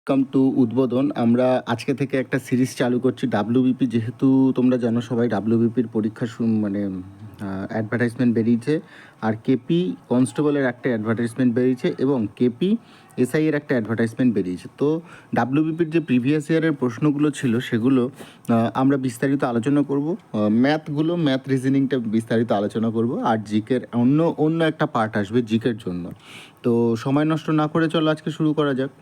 Welcome to উদ্বোধন। আমরা আজকে থেকে একটা সিরিজ চালু করছি ডাব্লিউবিপি। যেহেতু তোমরা জানো সবাই ডাব্লিউবিপির পরীক্ষা মানে অ্যাডভার্টাইজমেন্ট বেরিয়েছে, আর কেপি কনস্টেবলের একটা অ্যাডভার্টাইজমেন্ট বেরিয়েছে এবং কেপি এসআই এর একটা অ্যাডভার্টাইজমেন্ট বেরিয়েছে। তো ডাব্লিউবিপির যে প্রিভিয়াস ইয়ারের প্রশ্নগুলো ছিল সেগুলো আমরা বিস্তারিত আলোচনা করব। ম্যাথ রিজনিংটা বিস্তারিত আলোচনা করব, আর জিকের অন্য একটা পার্ট আসবে জিকের জন্য। তো সময় নষ্ট না করে চলো আজকে শুরু করা যাক।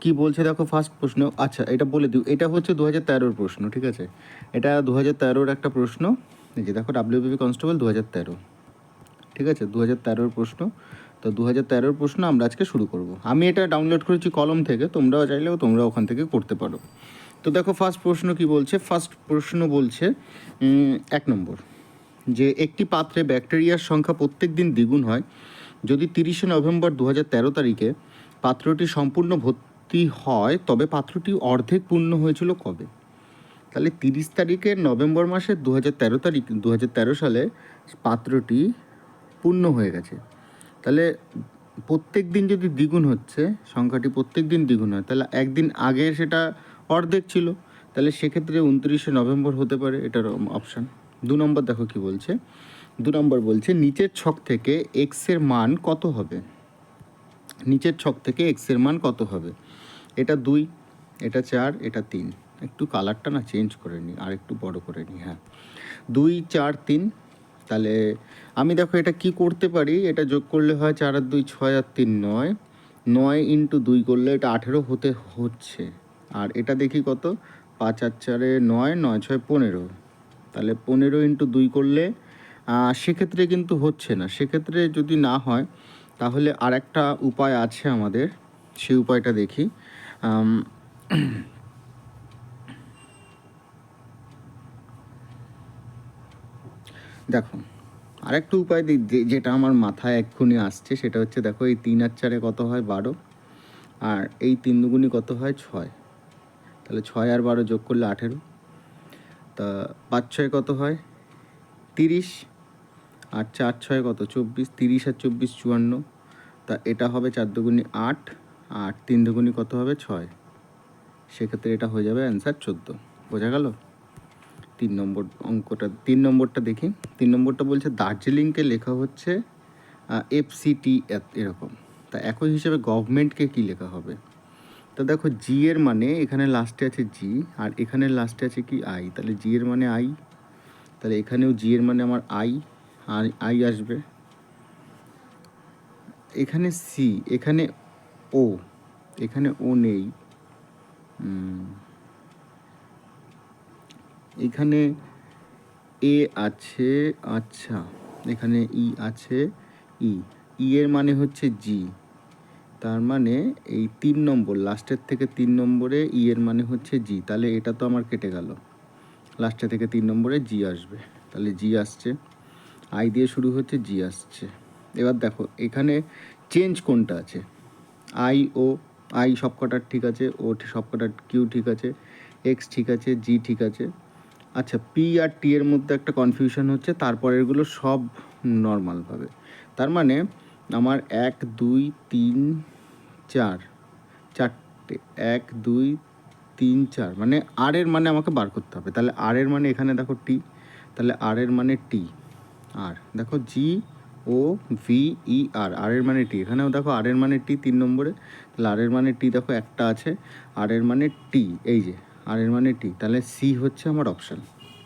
কি বলছে দেখো, ফার্স্ট প্রশ্ন। আচ্ছা, এটা বলে দিও, এটা হচ্ছে 2013-র প্রশ্ন, ঠিক আছে? এটা 2013-র একটা প্রশ্ন। এই যে দেখো, ডাব্লিউবিপি কনস্টেবল 2013, ঠিক আছে? 2013-র প্রশ্ন। তো 2013-র প্রশ্ন আমরা আজকে শুরু করব। আমি এটা ডাউনলোড করেছি কলম থেকে, তোমরাও চাইলেও তোমরা ওখান থেকে করতে পারো। তো দেখো, ফার্স্ট প্রশ্ন কি বলছে। ফার্স্ট প্রশ্ন বলছে 1 নম্বর, যে একটি পাত্রে ব্যাকটেরিয়ার সংখ্যা প্রত্যেক দিন দ্বিগুণ হয় যদি 30শে নভেম্বর 2013 তারিখে পাত্রটি সম্পূর্ণ ভর্তি হয়, তবে পাত্রটি অর্ধেক পূর্ণ হয়েছিল কবে? তাহলে 30 তারিখের নভেম্বর মাসের 2013 সালে পাত্রটি পূর্ণ হয়ে গেছে। তাহলে প্রত্যেক দিন যদি দ্বিগুণ হচ্ছে, সংখ্যাটি প্রত্যেক দিন দ্বিগুণ হয়, তাহলে একদিন আগে সেটা অর্ধেক ছিল, তাহলে সেক্ষেত্রে 29শে নভেম্বর হতে পারে, এটার অপশান। 2 নম্বর দেখো কি বলছে। 2 নম্বর বলছে নিচের ছক থেকে এক্সের মান কত হবে? নিচের ছক থেকে এক্সের মান কত হবে? এটা 2, এটা 4, এটা 3। একটু কালারটা না চেঞ্জ করে নিই, আর একটু বড় করে নিই। হ্যাঁ, 2, 4, 3। তাহলে আমি দেখো এটা কি করতে পারি, এটা যোগ করলে হয় 4 আর 2 6 আর 3 9, 9 ইন্টু 2 করলে এটা 18 হচ্ছে। আর এটা দেখি কত, 5 আর 4 9, 9 6 15। তাহলে 15 ইন্টু 2 করলে সেক্ষেত্রে কিন্তু হচ্ছে না। সেক্ষেত্রে যদি না হয় তাহলে আর একটা উপায় আছে আমাদের, সেই উপায়টা দেখি। দেখো, আরেকটা উপায় যেটা আমার মাথায় এক্ষুনি আসছে, সেটা হচ্ছে দেখো, এই 3 আর 4 কত হয় 12, আর এই 3 দুগুণি কত হয় 6। তাহলে 6 আর 12 যোগ করলে 18। তা 5 6 কত হয় 30, আর 4 6 কত 24, 30 আর 24 54। তা এটা হবে 4 দুগুণি 8, আর 3 দুগুণি কত হবে 6। সেক্ষেত্রে এটা হয়ে যাবে অ্যান্সার 14। বোঝা গেল? 3 নম্বর অঙ্কটা। 3 নম্বরটা দেখি। 3 নম্বরটা বলছে দার্জিলিংকে লেখা হচ্ছে FCT এরকম। তা একই হিসেবে গভর্নমেন্টকে কী লেখা হবে? তো দেখো, জি এর মানে এখানে লাস্টে আছে জি, আর এখানে লাস্টে আছে কি আই। তাহলে জি এর মানে আই, তাহলে এখানেও জি এর মানে আমার আই, আর আই আসবে। এখানে সি, এখানে ও, এখানে ও নেই, এখানে এ আছে। আচ্ছা, এখানে ই আছে, ই, ই এর মানে হচ্ছে জি। তার মানে এই 3 নম্বর, লাস্টের থেকে 3 নম্বরে ই এর মানে হচ্ছে জি। তাহলে এটা তো আমার কেটে গেল, লাস্টে থেকে 3 নম্বরে জি আসবে। তাহলে জি আসছে, আই দিয়ে শুরু হচ্ছে, জি আসছে। এবার দেখো এখানে চেঞ্জ কোনটা আছে, আই ও। আই সব কটার ঠিক আছে, ও সব কটার, কিউ ঠিক আছে, এক্স ঠিক আছে, জি ঠিক আছে। আচ্ছা, পি আর টি এর মধ্যে একটা কনফিউশন হচ্ছে, তারপরেরগুলো সব নর্মালভাবে। তার মানে আমার 1 2 3 4, চারটে, 1 2 3 4, মানে আর এর মানে আমাকে বার করতে হবে। তাহলে আর এর মানে এখানে দেখো টি, তাহলে আর এর মানে টি। আর দেখো জি ও ভি ই আর, আর এর মানে টি। এখানেও দেখো আর এর মানে টি 3 নম্বরে, তাহলে আর এর মানে টি দেখো একটা আছে, আর এর মানে টি, এই যে আর এর মানে টি। তাহলে সি হচ্ছে আমার অপশান,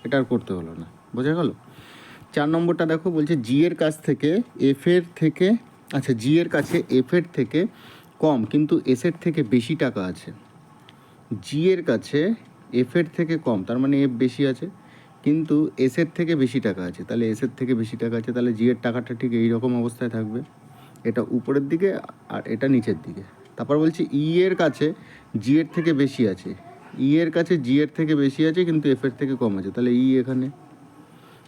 এটা আর করতে হলো না। বোঝা গেল? 4 নম্বরটা দেখো, বলছে জি এর কাছ থেকে এফ এর থেকে, আচ্ছা জি এর কাছে এফ এর থেকে কম কিন্তু এস এর থেকে বেশি টাকা আছে। জি এর কাছে এফ এর থেকে কম, তার মানে এফ বেশি আছে, কিন্তু এস এর থেকে বেশি টাকা আছে। তাহলে এস এর থেকে বেশি টাকা আছে, তাহলে জি এর টাকাটা ঠিক এই রকম অবস্থায় থাকবে, এটা উপরের দিকে আর এটা নিচের দিকে। তারপর বলছি ই এর কাছে জি এর থেকে বেশি আছে, ই এর কাছে জি এর থেকে বেশি আছে কিন্তু এফ এর থেকে কম আছে, তাহলে ই এখানে।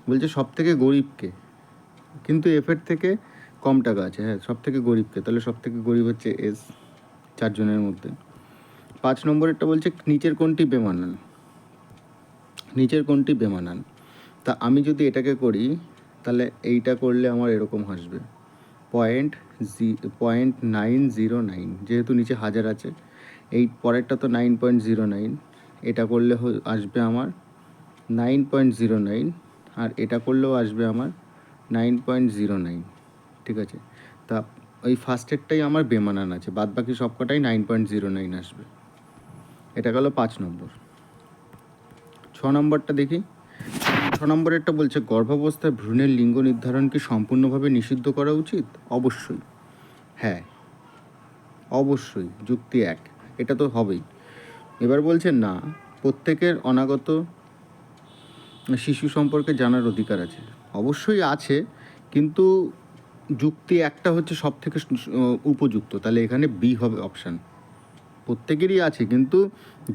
বলছে সব থেকে গরিবকে, কিন্তু এফের থেকে কম টাকা আছে। হ্যাঁ, সব থেকে গরিবকে, তাহলে সব থেকে গরিব হচ্ছে এস, 4 জনের মধ্যে। 5 নম্বরেরটা বলছে নিচের কোনটি বেমানান, নিচের কোনটি বেমানান। তা আমি যদি এটাকে করি, তাহলে এইটা করলে আমার এরকম আসবে 0.909, যেহেতু নিচে হাজার আছে, এই পরেরটা তো 9.09, এটা করলে আসবে আমার 9.09, আর এটা করলেও আসবে আমার 9.09, ঠিক আছে। তা ওই ফার্স্টেরটাই আমার বেমানান আছে, বাদ বাকি সব কটাই 9.09 আসবে। এটা গেল 5 নম্বর। 6 নম্বরটা দেখি। 6 নম্বরেরটা বলছে গর্ভাবস্থায় ভ্রূণের লিঙ্গ নির্ধারণ কি সম্পূর্ণভাবে নিষিদ্ধ করা উচিত? অবশ্যই, হ্যাঁ অবশ্যই, যুক্তি 1, এটা তো হবেই। এবার বলছে না, প্রত্যেকের অনাগত শিশু সম্পর্কে জানার অধিকার আছে। অবশ্যই আছে, কিন্তু যুক্তি একটা হচ্ছে সব থেকে উপযুক্ত, তাহলে এখানে বি হবে অপশান। প্রত্যেকেরই আছে, কিন্তু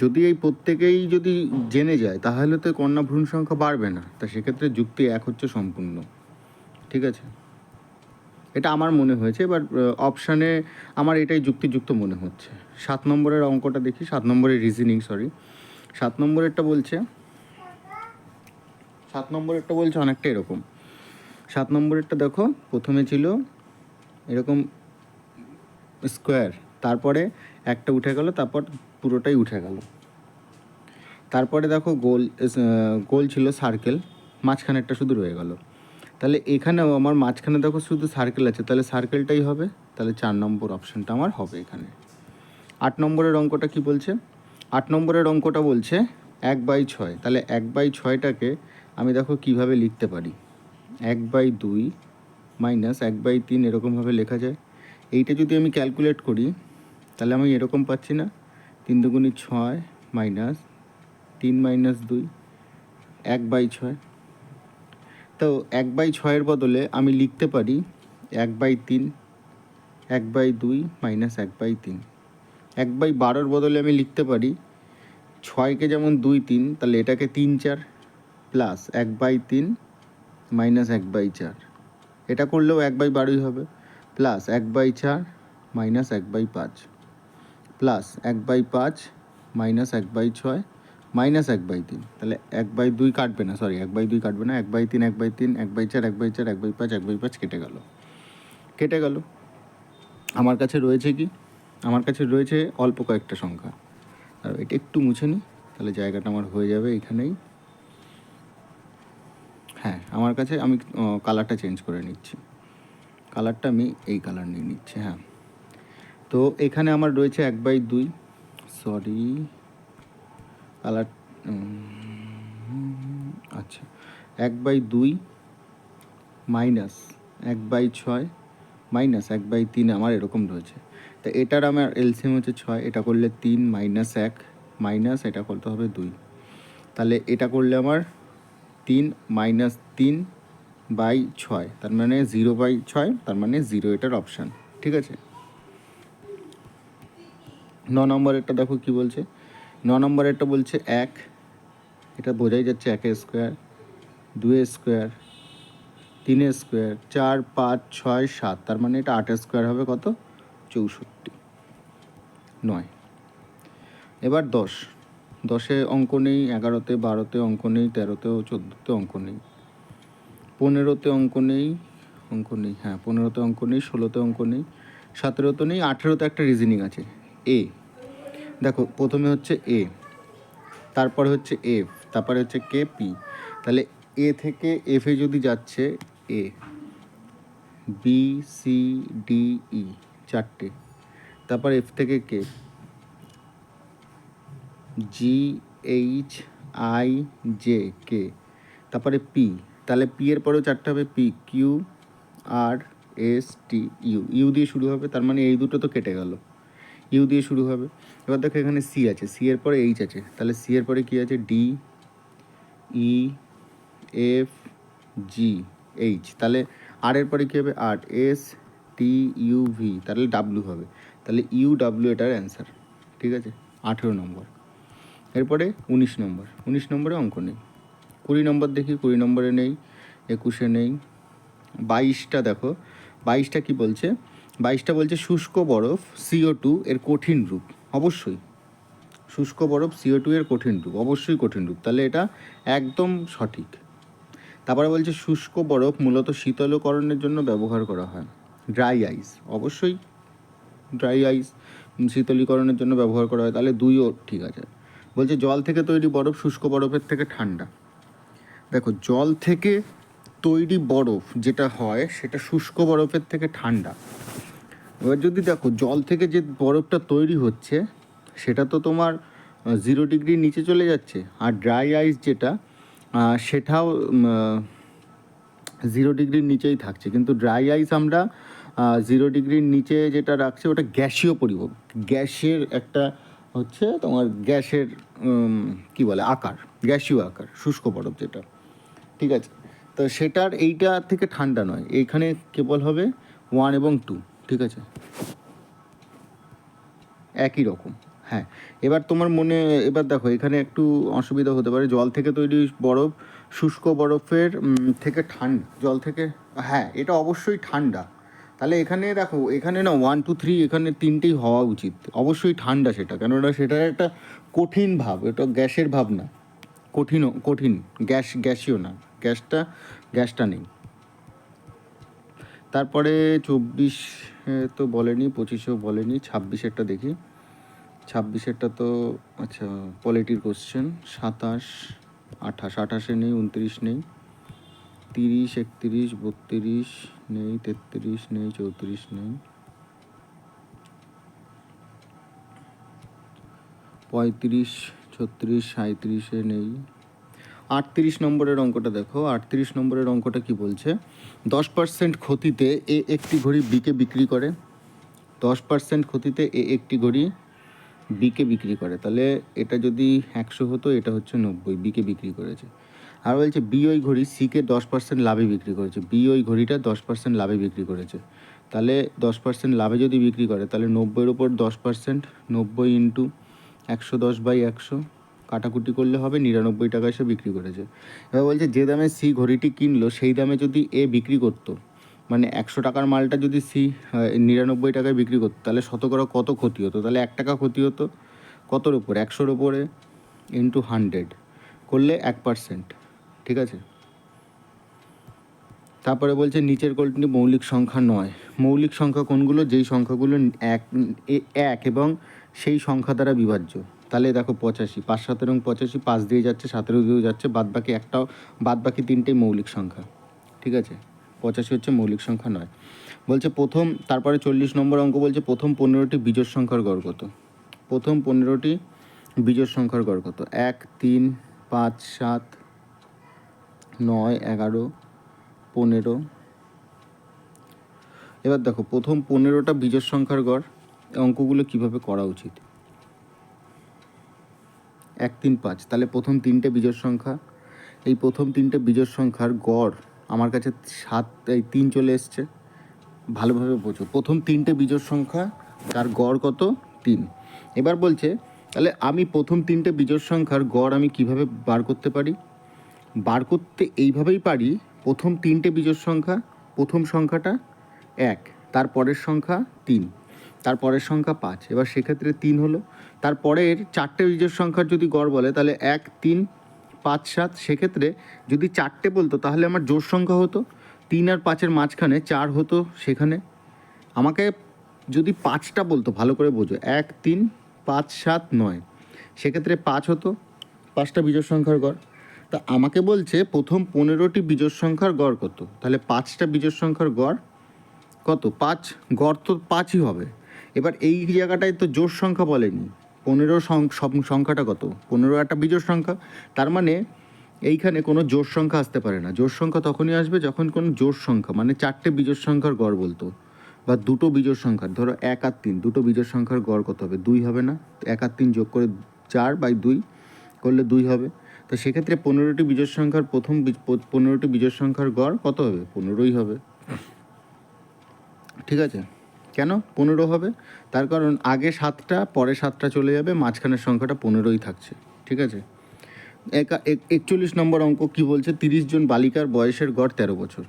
যদি এই প্রত্যেকেই যদি জেনে যায় তাহলে তো কন্যা ভ্রূণ সংখ্যা বাড়বে না, তা সেক্ষেত্রে যুক্তি 1 হচ্ছে সম্পূর্ণ, ঠিক আছে। এটা আমার মনে হয়েছে, এবার অপশানে আমার এটাই যুক্তিযুক্ত মনে হচ্ছে। 7 নম্বরের অঙ্কটা দেখি, 7 নম্বরের রিজনিং, 7 নম্বরেরটা বলছে, 7 নম্বরেরটা বলছে অনেকটা এরকম। 7 নম্বরেরটা দেখো, প্রথমে ছিল এরকম স্কোয়ার, তারপরে একটা উঠে গেল, তারপর পুরোটাই উঠে গেল। তারপরে দেখো গোল ছিল সার্কেল, মাঝখানেরটা শুধু রয়ে গেল। তাহলে এখানেও আমার মাঝখানে দেখো শুধু সার্কেল আছে, তাহলে সার্কেলটাই হবে, তাহলে 4 নম্বর অপশানটা আমার হবে এখানে। 8 নম্বরের অঙ্কটা কি বলছে? 8 নম্বরের অঙ্কটা বলছে 1/6, তাহলে 1/6টাকে আমি দেখো কিভাবে লিখতে পারি, 1/2 মাইনাস 1/3 এরকমভাবে লেখা যায়। এইটা যদি আমি ক্যালকুলেট করি তাহলে আমি এরকম পাচ্ছি না, 3 দুগুণি 6 মাইনাস 3 মাইনাস 2, 1/6। তো 1/6 বদলে আমি লিখতে পারি 1/3, 1/2 মাইনাস 1/3। 1/12 বদলে আমি লিখতে পারি 6কে যেমন 2 3, তাহলে এটাকে 3 4 প্লাস 1/3 মাইনাস 1/4। এটা করলেও 1/12 হবে, plus 1/4 minus 1/5, plus 1/5 minus 1/6 minus 1/3। তাহলে 1/2 কাটবে না, 1/2 কাটবে না, 1/3 1/3 1/4 1/4 1/5 1/5 কেটে গেল। আমার কাছে রয়েছে কি, আমার কাছে রয়েছে অল্প কয়েকটা সংখ্যা, আর এটা একটু মুছে নিই, তাহলে জায়গাটা আমার হয়ে যাবে এখানেই। হ্যাঁ, আমার কাছে আমি কালারটা চেঞ্জ করে নিচ্ছি, কালারটা আমি এই কালার নিয়ে নিচ্ছি। হ্যাঁ, তো এখানে আমার রয়েছে 1/2, কালার, আচ্ছা, 1/2 মাইনাস 1/6 মাইনাস 1/3 আমার এরকম রয়েছে। তো এটার আমার এলসিএম হচ্ছে 6, এটা করলে 3 মাইনাস 1 মাইনাস এটা করতে হবে 2, তাহলে এটা করলে আমার 3 মাইনাস 3/6, তার মানে 0/6, তার মানে 0 এটার অপশান, ঠিক আছে। 9 নম্বরেরটা দেখো কি বলছে। 9 নম্বরেরটা বলছে 1, এটা বোঝাই যাচ্ছে 1 স্কোয়ার, 2 স্কোয়ার, 3 স্কোয়ার, 4 5 6 7, তার মানে এটা 8 স্কোয়ার হবে কত, 64, 9। এবার 10 অঙ্ক নেই, 11তে 12তে অঙ্ক নেই, 13তেও 14তে অঙ্ক নেই, 15তে অঙ্ক নেই, হ্যাঁ 15তে অঙ্ক নেই, 16তে অঙ্ক নেই, 17তে নেই, 18তে একটা রিজনিং আছে। এ দেখো, প্রথমে হচ্ছে এ, তারপরে হচ্ছে এফ, তারপরে হচ্ছে কে পি। তাহলে এ থেকে এফে যদি যাচ্ছে A, B C D E 4টে, তারপর এফ থেকে K, G H I J K, তারপরে পি, তাহলে পি এর পরেও 4টে হবে, P Q R S T U, U দিয়ে শুরু হবে, তার মানে এই দুটো তো কেটে গেল, ইউ দিয়ে শুরু হবে। এবার দেখো এখানে সি আছে, সি এর পরে এইচ আছে, তাহলে সি এর পরে কী আছে, D E F G H, তাহলে আর এর পরে কী হবে, আর এস টি ইউ ভি, তাহলে ডাব্লু হবে, তাহলে ইউ ডাব্লু এটার অ্যান্সার, ঠিক আছে। 18 নম্বর। এরপরে 19 নম্বর, 19 নম্বরে অঙ্ক নেই। 20 নম্বর দেখি, 20 নম্বরে নেই, 21-এ নেই। 22টা দেখো, 22টা কী বলছে, 22টা বলছে শুষ্ক বরফ CO2 এর কঠিন রূপ। অবশ্যই শুষ্ক বরফ CO2 এর কঠিন রূপ, অবশ্যই কঠিন রূপ, তাহলে এটা একদম সঠিক। তারপরে বলছে শুষ্ক বরফ মূলত শীতলকরণের জন্য ব্যবহার করা হয়, ড্রাই আইস, অবশ্যই ড্রাই আইস। শীতলীকরণের জন্য ব্যবহার করা হয়, তাহলে 2ও ঠিক আছে। বলছে জল থেকে তৈরি বরফ শুষ্ক বরফের থেকে ঠান্ডা। দেখো, জল থেকে তৈরি বরফ যেটা হয় সেটা শুষ্ক বরফের থেকে ঠান্ডা। এবার যদি দেখো জল থেকে যে বরফটা তৈরি হচ্ছে সেটা তো তোমার 0 ডিগ্রির নিচে চলে যাচ্ছে, আর ড্রাই আইস যেটা সেটাও 0 ডিগ্রির নিচেই থাকছে। কিন্তু ড্রাই আইস আমরা 0 ডিগ্রির নিচে যেটা রাখছে ওটা গ্যাসীয় পরিবহন, গ্যাসের একটা হচ্ছে তোমার গ্যাসের কি বলে আকার, গ্যাসীয় আকার শুষ্ক বরফ যেটা, ঠিক আছে। তো সেটার এইটা থেকে ঠান্ডা নয়, এইখানে কেবল হবে 1 এবং 2, ঠিক আছে, একই রকম। হ্যাঁ, এবার তোমার মনে, এবার দেখো এখানে একটু অসুবিধা হতে পারে, জল থেকে তৈরি বরফ শুষ্ক বরফের থেকে ঠান্ডা, জল থেকে, হ্যাঁ এটা অবশ্যই ঠান্ডা। তাহলে এখানে দেখো, এখানে না 1 2 3 এখানে 3টেই হওয়া উচিত, অবশ্যই ঠান্ডা সেটা, কেননা সেটার একটা কঠিন ভাব, এটা গ্যাসের ভাব না, কঠিন গ্যাসীয় না, গ্যাসটা নেই। তারপরে 24 তো বলেনি, 25ও বলেনি, 26এরটা দেখি। 26এরটা তো আচ্ছা পলিটির কোশ্চেন। 27 28, 28-এ নেই, 29 নেই, 30 31 32 নেই, 33 নেই, 34 নেই, 35 36 37-এ নেই। 38 নম্বরের অঙ্কটা দেখো, 38 নম্বরের অঙ্কটা কি বলছে, 10% ক্ষতিতে এ একটি ঘড়ি বিকে বিক্রি করে, 10% ক্ষতিতে এ একটি ঘড়ি বিকে বিক্রি করে। তাহলে এটা যদি 100 হতো, এটা হচ্ছে 90, বিকে বিক্রি করেছে। আর বলছে বি ওই ঘড়ি সিকে 10% লাভে বিক্রি করেছে, বি ওই ঘড়িটা 10% লাভে বিক্রি করেছে। তাহলে 10% লাভে যদি বিক্রি করে তাহলে 90-এর ওপর 10%, 90 ইন্টু 110/100 কাটাকুটি করলে হবে 99 টাকায় সে বিক্রি করেছে। এবার বলছে যে দামে সি ঘড়িটি কিনলো সেই দামে যদি এ বিক্রি করতো, মানে 100 টাকার মালটা যদি সি 99 টাকায় বিক্রি করতো, তাহলে শতকরা কত ক্ষতি হতো, তাহলে 1 টাকা ক্ষতি হতো। কতর উপর, 100-র উপরে ইন্টু 100 করলে 1%, ঠিক আছে। তারপরে বলছে নিচের কোনটি মৌলিক সংখ্যা নয়। মৌলিক সংখ্যা কোনগুলো, যেই সংখ্যাগুলো এক এবং সেই সংখ্যা দ্বারা বিভাজ্য। তাহলে দেখো 85, 5 7 এবং 85, 5 দিয়ে যাচ্ছে, 17 দিয়েও যাচ্ছে, বাদবাকি 3টেই মৌলিক সংখ্যা, ঠিক আছে। 85 হচ্ছে মৌলিক সংখ্যা নয়। বলছে প্রথম, তারপরে 40 নম্বর অঙ্ক বলছে প্রথম 15টি বিজোড় সংখ্যার গড় কত। প্রথম 15টি বিজোড় সংখ্যার গড় কত, 1 3 5 7 9 11 15। এবার দেখো প্রথম 15টা বিজোড় সংখ্যার গড়, অঙ্কগুলো কিভাবে করা উচিত। 1 3 5, তাহলে প্রথম 3টে বিজোড় সংখ্যা, এই প্রথম 3টে বিজোড় সংখ্যার গড় আমার কাছে 3 চলে এসছে। ভালোভাবে বোঝো, প্রথম 3টে বিজোড় সংখ্যা তার গড় কত, 3। এবার বলছে তাহলে আমি প্রথম 3টে বিজোড় সংখ্যার গড় আমি কিভাবে বার করতে পারি, বার করতে এইভাবেই পারি, প্রথম 3টে বিজোড় সংখ্যা, প্রথম সংখ্যাটা 1, তারপরের সংখ্যা 3, তারপরের সংখ্যা 5, এবার সেক্ষেত্রে 3 হলো। তারপরের 4টে বিজোড় সংখ্যার যদি গড় বলে তাহলে 1 3 5 7, সেক্ষেত্রে যদি 4টে বলতো তাহলে আমার জোড় সংখ্যা হতো, 3 আর 5-এর মাঝখানে 4 হতো। সেখানে আমাকে যদি 5টা বলতো, ভালো করে বোঝো, 1 3 5 7 9, সেক্ষেত্রে 5 হতো, 5টা বিজোড় সংখ্যার গড়। তা আমাকে বলছে প্রথম 15টি বিজোড় সংখ্যার গড় কত, তাহলে 5টা বিজোড় সংখ্যার গড় কত, 5, গড় তো 5ই হবে। এবার এই জায়গাটায় তো জোড় সংখ্যা বলেনি, 15 সংখ্যাটা কত, 15 একটা বিজোড় সংখ্যা, তার মানে এইখানে কোনো জোড় সংখ্যা আসতে পারে না। জোড় সংখ্যা তখনই আসবে যখন কোনো জোড় সংখ্যা, মানে 4টে বিজোড় সংখ্যার গড় বলতো, বা দুটো বিজোড় সংখ্যার, ধরো 1 আর 3, দুটো বিজোড় সংখ্যার গড় কত হবে, 2 হবে না, 1 আর 3 যোগ করে 4/2 করলে 2 হবে। তো সেক্ষেত্রে 15টি বিজোড় সংখ্যার 15টি বিজোড় সংখ্যার গড় কত হবে, 15ই হবে, ঠিক আছে। কেন 15 হবে, তার কারণ আগে 7টা পরে 7টা চলে যাবে, মাঝখানের সংখ্যাটা 15ই থাকছে, ঠিক আছে। 41 নম্বর অঙ্ক কি বলছে, 30 জন বালিকার বয়সের গড় 13 বছর।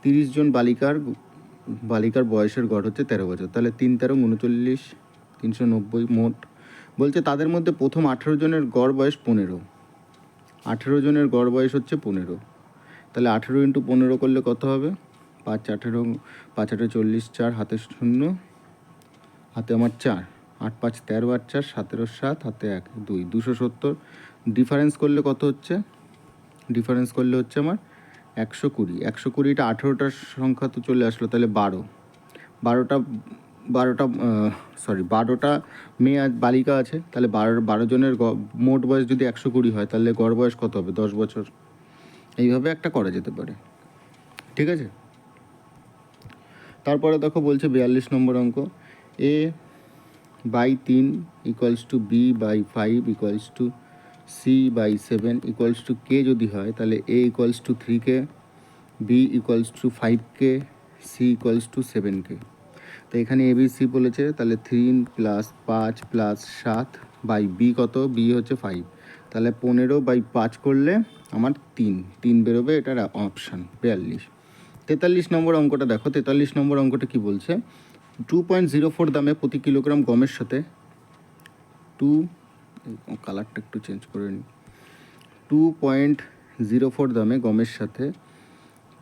30 জন বালিকার বয়সের গড় হচ্ছে 13 বছর, তাহলে 3 13 39, 390 মোট। বলছে তাদের মধ্যে প্রথম 18 জনের গড় বয়স 15, 18 জনের গড় বয়স হচ্ছে 15, তাহলে 18 ইন্টু 15 করলে কত হবে, 5 18 5 8 40, 4 হাতে শূন্য, হাতে আমার 4, 8 5 13 আর 4 17 7, হাতে 1 2 270। ডিফারেন্স করলে কত হচ্ছে? ডিফারেন্স করলে হচ্ছে আমার 120। 120টা 18টার সংখ্যা তো চলে আসলো, তাহলে 12টা মেয়ে বালিকা আছে, তাহলে 12 জনের মোট বয়স যদি 120 হয়, তাহলে গড় বয়স কত হবে? 10 বছর। এইভাবে একটা করা যেতে পারে, ঠিক আছে। তারপরে দেখো বলছে 42 নম্বর অঙ্ক, a/3 equals to b/5 equals to c/7 equals to k যদি হয়, তাহলে a equals to 3k, b equals to 5k, c equals to 7k। তো এখানে ABC বলেছে, তাহলে 3 + 5 + 7 বাই বি কত? বি হচ্ছে 5, তাহলে 15/5 করলে আমার 3 বেরোবে, এটার অপশান 42। 43 নম্বর অঙ্কটা দেখো। 43 নম্বর অঙ্কটা কি বলছে? 2.04 দামে প্রতি কিলোগ্রাম গমের সাথে কালারটা একটু চেঞ্জ করে নিই। 2.04 দামে গমের সাথে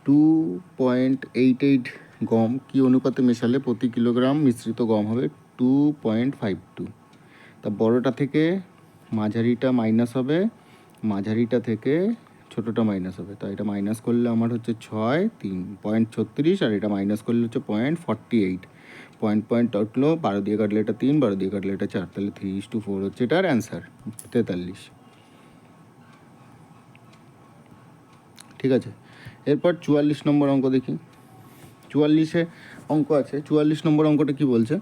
2.88 গম কি অনুপাতে মেশালে প্রতি কিলোগ্রাম মিশ্রিত গম হবে 2.52। তা বড়টা থেকে মাঝারিটা মাইনাস হবে, মাঝারিটা থেকে ছোটোটা মাইনাস হবে। তা এটা মাইনাস করলে আমার হচ্ছে 6 3.36, আর এটা মাইনাস করলে হচ্ছে 0.48। পয়েন্ট উঠলো, 12 দিয়ে কাটলে এটা 3, 12 দিয়ে কাটলে এটা 4, তাহলে 3:4 হচ্ছে এটার অ্যান্সার 43। ঠিক আছে। এরপর 44 নম্বর অঙ্ক দেখি। 44-এ অঙ্ক আছে। 44 নম্বর অঙ্কটা কি বলছে?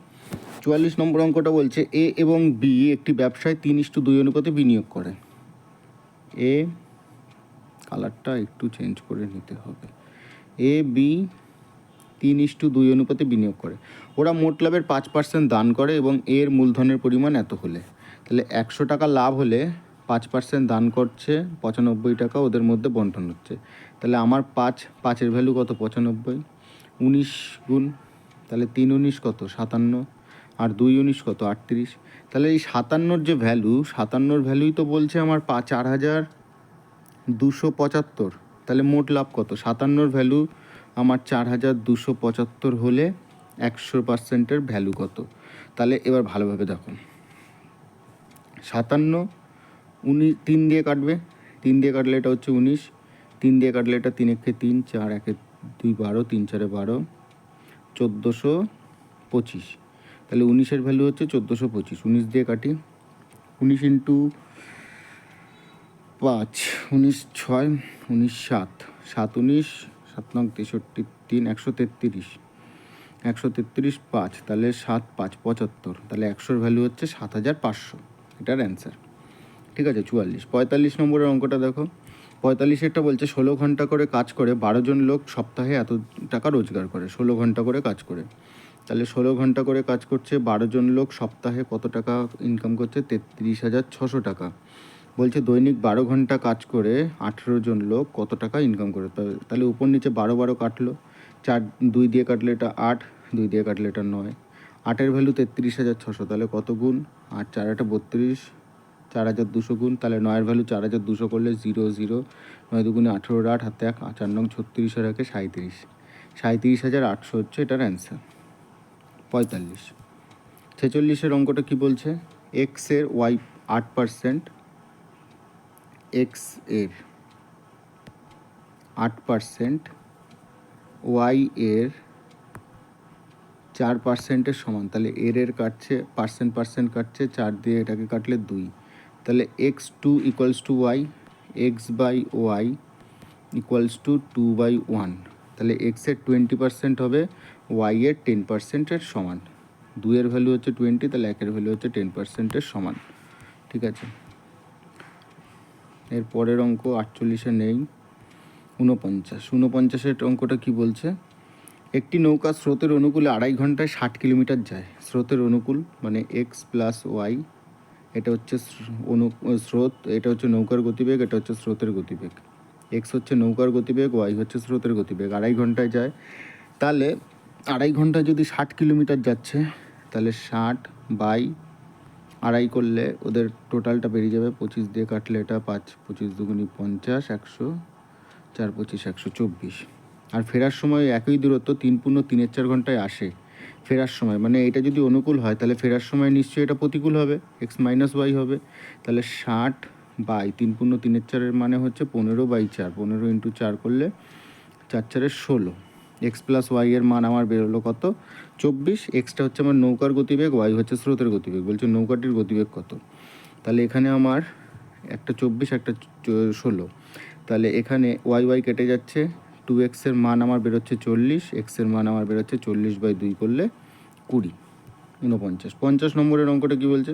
44 নম্বর অঙ্কটা বলছে এ এবং বি একটি ব্যবসায় 3:2 অনুপাতে বিনিয়োগ করে। এ, কালারটা একটু চেঞ্জ করে নিতে হবে। এ বি 3:2 অনুপাতে বিনিয়োগ করে। ওরা মোট লাভের 5% দান করে এবং এর মূলধনের পরিমাণ এত হলে, তাহলে 100 টাকা লাভ হলে 5% দান করছে, 95 টাকা ওদের মধ্যে বন্টন হচ্ছে। তাহলে আমার 5-5-এর ভ্যালু কত? 95। 19 গুণ, তাহলে 3 19 কত? 57, আর 2 19 কত? 38। তাহলে এই 57-র যে ভ্যালু, 57-র ভ্যালুই তো বলছে আমার 4,275। তাহলে মোট লাভ কত? 57-র ভ্যালু আমার 4,275 হলে 100%-এর ভ্যালু কত? তাহলে এবার ভালোভাবে দেখো। 57 3 দিয়ে কাটবে, 3 দিয়ে কাটলে এটা হচ্ছে 19, 3 দিয়ে কাটলে এটা 3 একে 3, 4 একে 2 12, 3 4 12, 1425। তাহলে 19-এর ভ্যালু হচ্ছে 1425। 19 দিয়ে কাটি, 19 ইন্টু 5, 19 6, 19 7, 7 19, 7 9 63, 3 133, 133 5, তাহলে 7 5 75, তাহলে 100-র ভ্যালু হচ্ছে 7,500, এটার অ্যান্সার। ঠিক আছে। 44। 45 নম্বরের অঙ্কটা দেখো। 45-এরটা বলছে 16 ঘন্টা করে কাজ করে 12 জন লোক সপ্তাহে এত টাকা রোজগার করে। 16 ঘন্টা করে কাজ করে, তাহলে 16 ঘন্টা করে কাজ করছে 12 জন লোক, সপ্তাহে কত টাকা ইনকাম করছে? 33,600 টাকা। বলছে দৈনিক 12 ঘন্টা কাজ করে 18 জন লোক কত টাকা ইনকাম করে? তাহলে উপর নিচে 12 12 কাটলো, 4 2 দিয়ে কাটলে এটা 8, 2 দিয়ে কাটলে এটা 9, 8-এর ভ্যালু 33,600, তাহলে কত গুণ? 8 4 8 32, 4,200 গুণ, তাহলে 9-এর ভ্যালু 4,200 করলে 0 0, 9 দুগুণে 18, 8 হাতে 1, 4 9 36, আর 1 37, 37,800 হচ্ছে এটার অ্যান্সার। 45। 46-এর অঙ্কটা কি বলছে? এক্স-এর ওয়াই 8%, এক্স এর 8%, ওয়াই এর 4%-এর সমান। তাহলে এর কাটছে পার্সেন্ট কাটছে, 4 দিয়ে এটাকে কাটলে 2, তাহলে x2 equals to y, x/y equals to 2/1। তাহলে এক্সের 20% হবে, ওয়াইয়ের 10%-এর সমান। 2-এর ভ্যালু হচ্ছে 20, তাহলে 1-এর ভ্যালু হচ্ছে 10%-এর সমান। ঠিক আছে। এর পরের অঙ্ক 48-এ নেই। 49-এর অঙ্কটা কি বলছে? একটি নৌকা স্রোতের অনুকূলে 2.5 ঘন্টায় 60 কিলোমিটার যায়। স্রোতের অনুকূল মানে এক্স প্লাস ওয়াই, এটা হচ্ছে স্রোত, এটা হচ্ছে নৌকার গতিবেগ, এটা হচ্ছে স্রোতের গতিবেগ। এক্স হচ্ছে নৌকার গতিবেগ, ওয়াই হচ্ছে স্রোতের গতিবেগ। 2.5 ঘন্টায় যায়, তাহলে 2.5 ঘন্টায় যদি 60 কিলোমিটার যাচ্ছে, তাহলে 60/2.5 করলে ওদের টোটালটা বেরিয়ে যাবে। 25 দিয়ে কাটলে এটা 5 25 দুগুণি 50, 100, 4 25 124। আর ফেরার সময় একই দূরত্ব 3 × 3 = 4 ঘন্টায় আসে, ফেরার সময়, মানে এটা যদি অনুকূল হয় তাহলে ফেরার সময় নিশ্চয়ই এটা প্রতিকূল হবে, এক্স মাইনাস ওয়াই হবে। তাহলে 60/3×3=4 মানে হচ্ছে 15/4, 15 ইন্টু 4 করলে 4×4=16। এক্স প্লাস ওয়াই এর মান আমার বেরোলো কত? 24। এক্সটা হচ্ছে আমার নৌকার গতিবেগ, ওয়াই হচ্ছে স্রোতের গতিবেগ। বলছে নৌকাটির গতিবেগ কত? তাহলে এখানে আমার একটা 24, একটা 16। তাহলে এখানে ওয়াই কেটে যাচ্ছে, 2x এর মান আমার বেরোচ্ছে 40, এক্সের মান আমার বেরোচ্ছে 40/2 করলে 20, 49। 50 নম্বরের অঙ্কটা কী বলছে?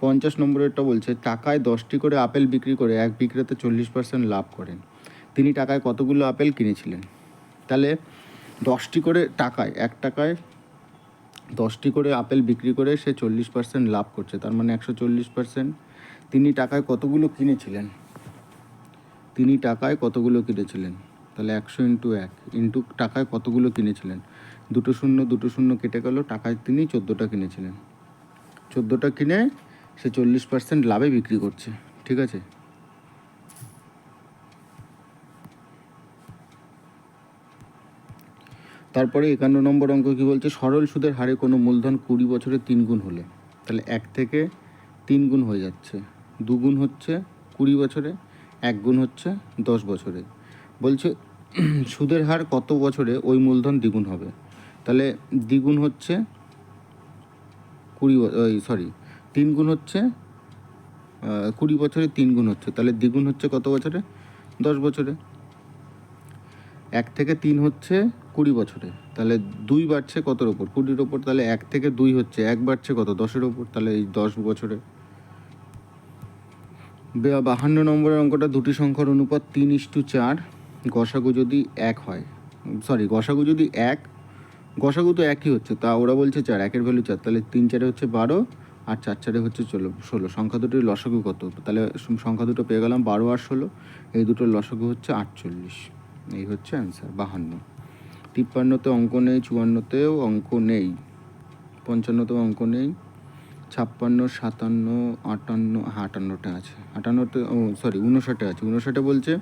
50 নম্বরেরটা বলছে টাকায় 10টি করে আপেল বিক্রি করে এক বিক্রেতা 40% লাভ করেন। তিনি টাকায় কতগুলো আপেল কিনেছিলেন? তাহলে 10টি করে টাকায়, 1 টাকায় 10টি করে আপেল বিক্রি করে সে 40% লাভ করছে, তার মানে 140%। তিনি টাকায় কতগুলো কিনেছিলেন? তিনি টাকায় কতগুলো কিনেছিলেন? তাহলে 100 ইন্টু 1 ইন্টু টাকায় কতগুলো কিনেছিলেন, 2 শূন্য 2 শূন্য কেটে গেল, টাকায় তিনি 14টা কিনেছিলেন। 14টা কিনে সে 40% লাভে বিক্রি করছে, ঠিক আছে? তারপরে 51 নম্বর অঙ্ক কী বলছে? সরল সুদের হারে কোনো মূলধন 20 বছরে 3 গুণ হলে, তাহলে 1 থেকে 3 গুণ হয়ে যাচ্ছে, 2 গুণ হচ্ছে 20 বছরে, 1 গুণ হচ্ছে 10 বছরে। বলছে সুদের হার কত বছরে ওই মূলধন দ্বিগুণ হবে? তাহলে দ্বিগুণ হচ্ছে 3 গুণ হচ্ছে 20 বছরে 3 গুণ হচ্ছে, তাহলে দ্বিগুণ হচ্ছে কত বছরে? 10 বছরে। 1 থেকে 3 হচ্ছে 20 বছরে, তাহলে 2 বাড়ছে কতর ওপর? 20-র ওপর। তাহলে 1 থেকে 2 হচ্ছে, 1 বাড়ছে কত? 10-এর ওপর, তাহলে এই 10 বছরে। 52 নম্বরের অঙ্কটা দুটি সংখ্যার অনুপাত 3:4, গসাগু যদি 1 হয়, গসাগু যদি 1, গসাগু তো একই হচ্ছে, তা ওরা বলছে 4, 1-এর ভ্যালু 4, তাহলে 3×4 হচ্ছে 12 আর 4×4 হচ্ছে 16। সংখ্যা দুটির লসাগু কত? তাহলে সংখ্যা দুটো পেয়ে গেলাম 12 আর 16, এই দুটোর লসাগু হচ্ছে 48। এই হচ্ছে অ্যান্সার 52। 53-তে অঙ্ক নেই, 54-তেও অঙ্ক নেই, 55-তেও অঙ্ক নেই, 56, 57, 58, 58টা আছে, 58-তে 59-এ আছে। 59-এ বলছে